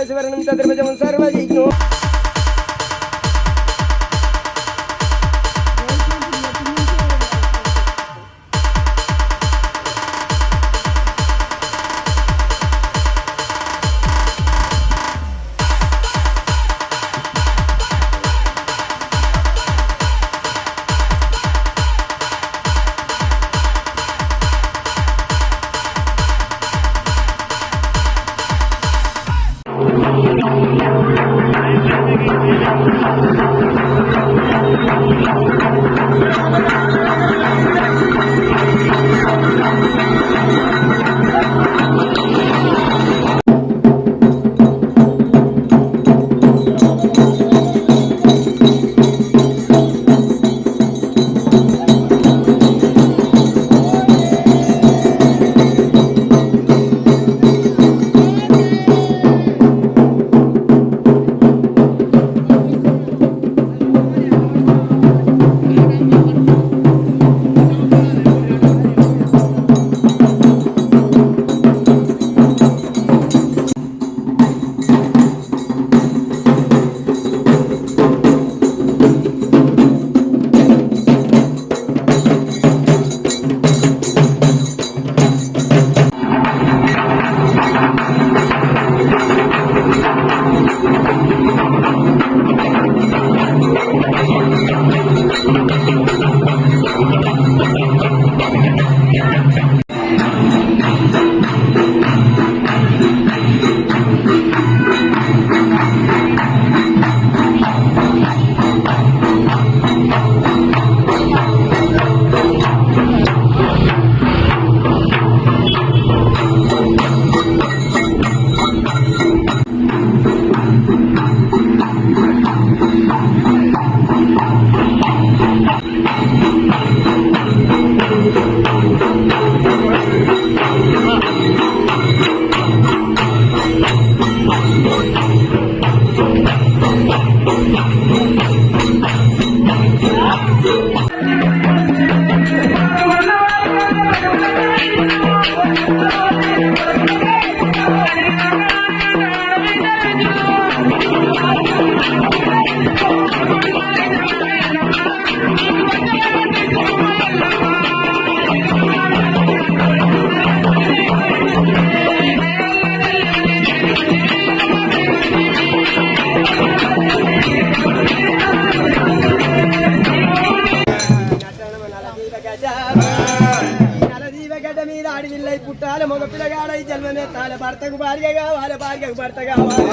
శశివరణం చతుర్భుజం సర్వవిఘ్నో పుట్టాల మగ పిల్లగాడై జన్మనెత్తాల భర్తకు భార్య కావాలి భార్యకు భర్త కావాలి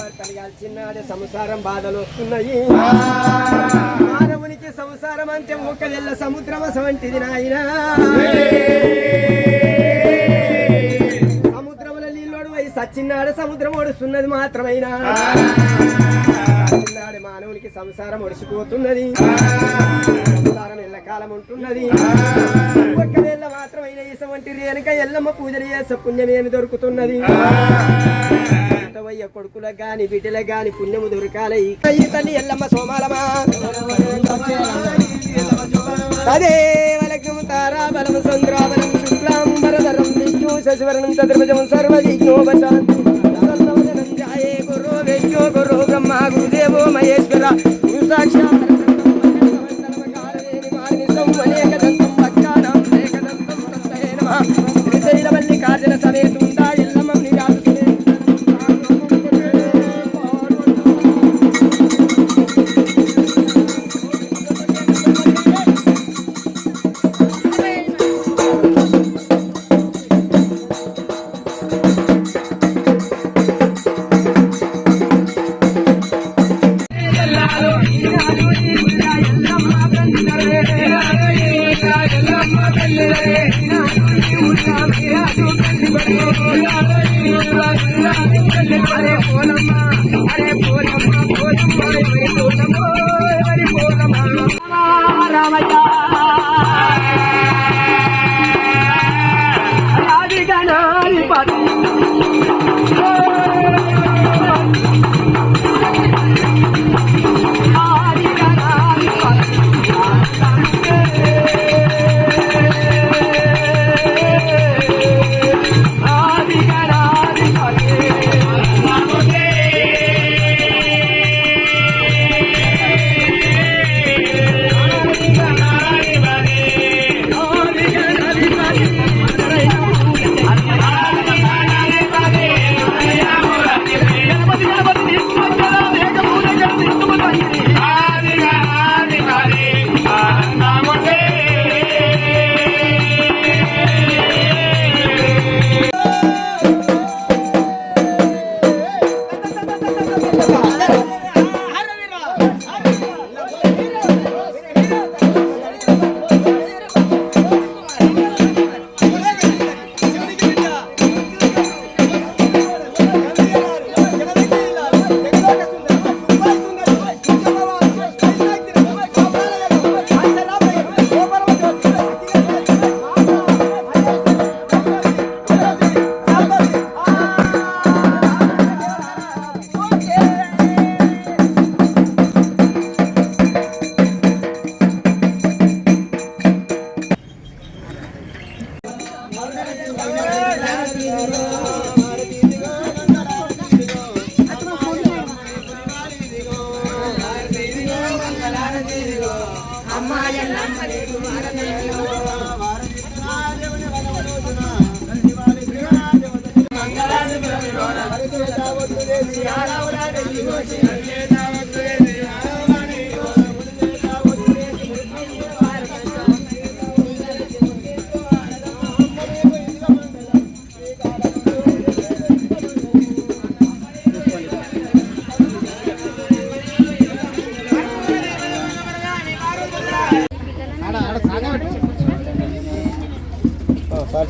భర్తలు కలిసినాడే సంసారం బాధలు వస్తున్నాయి మానవునికి సంసారం అంటే ఒక నెల సముద్రమస వంటిది నాయన సముద్రముల నీళ్ళోడు పోయి సచ్చినాడు సముద్రం ఒడుస్తున్నది మాత్రమైనా మానవునికి సంసారం ఒడిసిపోతున్నది సంసారం ఎల్లకాలం ఉంటున్నది ఒక్కవేళ మాత్రమైన ఇసవంటి రేణుక ఎల్లమ్మ పూజలు చేసే పుణ్యమేమి దొరుకుతున్నది వయ్య కొడుకులకు గాని బిడ్డలకు గాని పుణ్యము దొరకాలి ఈ తల్లి ఎల్లమ్మ సోమాలమా తదేవలకం తారాబలం సంద్రాబలం శుక్లాంబరధరం విష్ణు శశివరణం చతుర్భుజం సర్వవిఘ్నోపశాంతి గురు బ్రహ్మ గురుదేవో మహేశ్వర గురు సాక్షాత్ శ్రీశైలమల్లికార్జున సమేతుందా ఎల్లమ్మ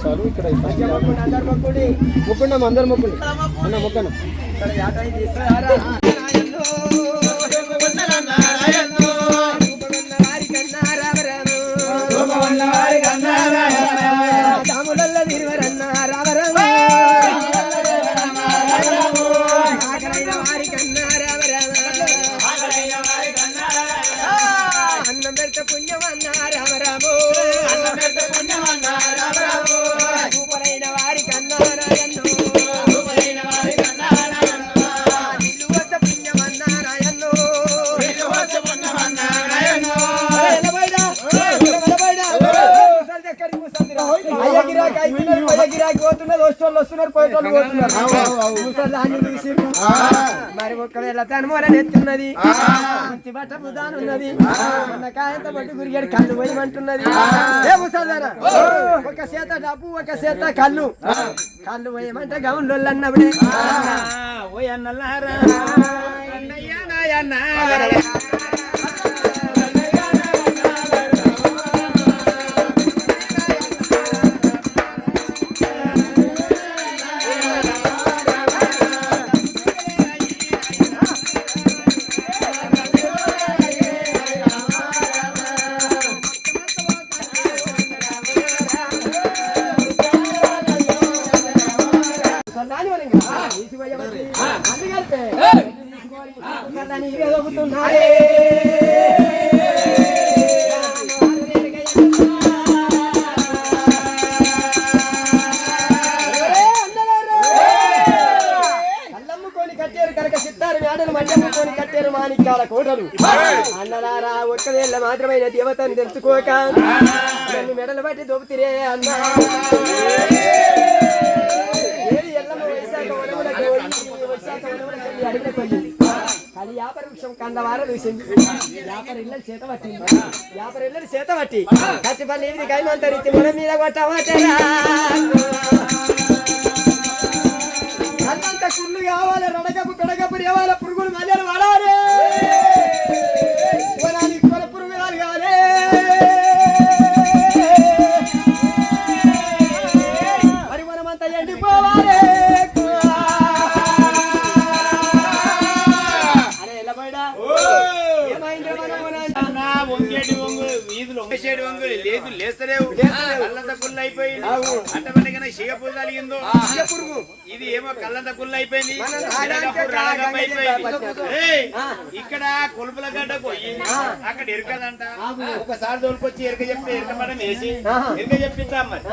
చాలు ఇక్కడ మొక్కుండాం అందరు మొక్కండి అన్న మొక్కను అన్నం పెడితే పుణ్యం అన్నా రామరాము సూపరైన వారి కన్నా రాయన్ను నిలువస పుణ్యం అన్నా రాయన్ను గిరాకి పోతున్నది వస్తువులు వస్తున్నారు పోయేటోళ్ళు పోతున్నారు మరి ఒక్కవేళ తనుమూలని ఎత్తున్నది మంచి బట్ట బుధానున్నది మొన్న కాయంత బట్టి గురిగాడు కళ్ళు పోయమంటున్నది ఏ ముసల్దారా ఒక చేత డబ్బు ఒక చేత కళ్ళు కళ్ళు పోయమంటే గౌన్లు అన్నప్పుడే కట్టేరు మాణిక్యాల కోటలు అన్నలారా ఒక్కవేళ్ళ మాత్రమైన దేవతను తెలుసుకోక నన్ను మెడలు బట్టి దొబ్బుతిరే అన్నా అది యాపర వృక్షం కందవార చూసింది యాపర ఇళ్ళని చేత పట్టింది యాపర ఇళ్ళని చేత పట్టి కచ్చిపల్లి ఇది కైమంతరించి మన మీద కొట్టవటరా అంతంత కుళ్ళు కావాలి రడగపు కొడగపు రేవాల పురుగులు మధ్యలో వాడాలి కొల పురుగులు కావాలి మరి మనమంతా ఎండిపోవాలి లేదు లేస్తలేవు కళ్ళంత కుళ్ళు అయిపోయింది అంటే షిగ పురుగు కలిగిందో ఇది ఏమో కళ్ళంత కుళ్ళు అయిపోయింది ఇక్కడ కొలుపుల గడ్డ పోయి అక్కడ ఎరకదంట ఒకసారి తోలుకొచ్చి ఎరక చెప్తే ఎరక మనం వేసి ఎరక చెప్పిద్దాం మరి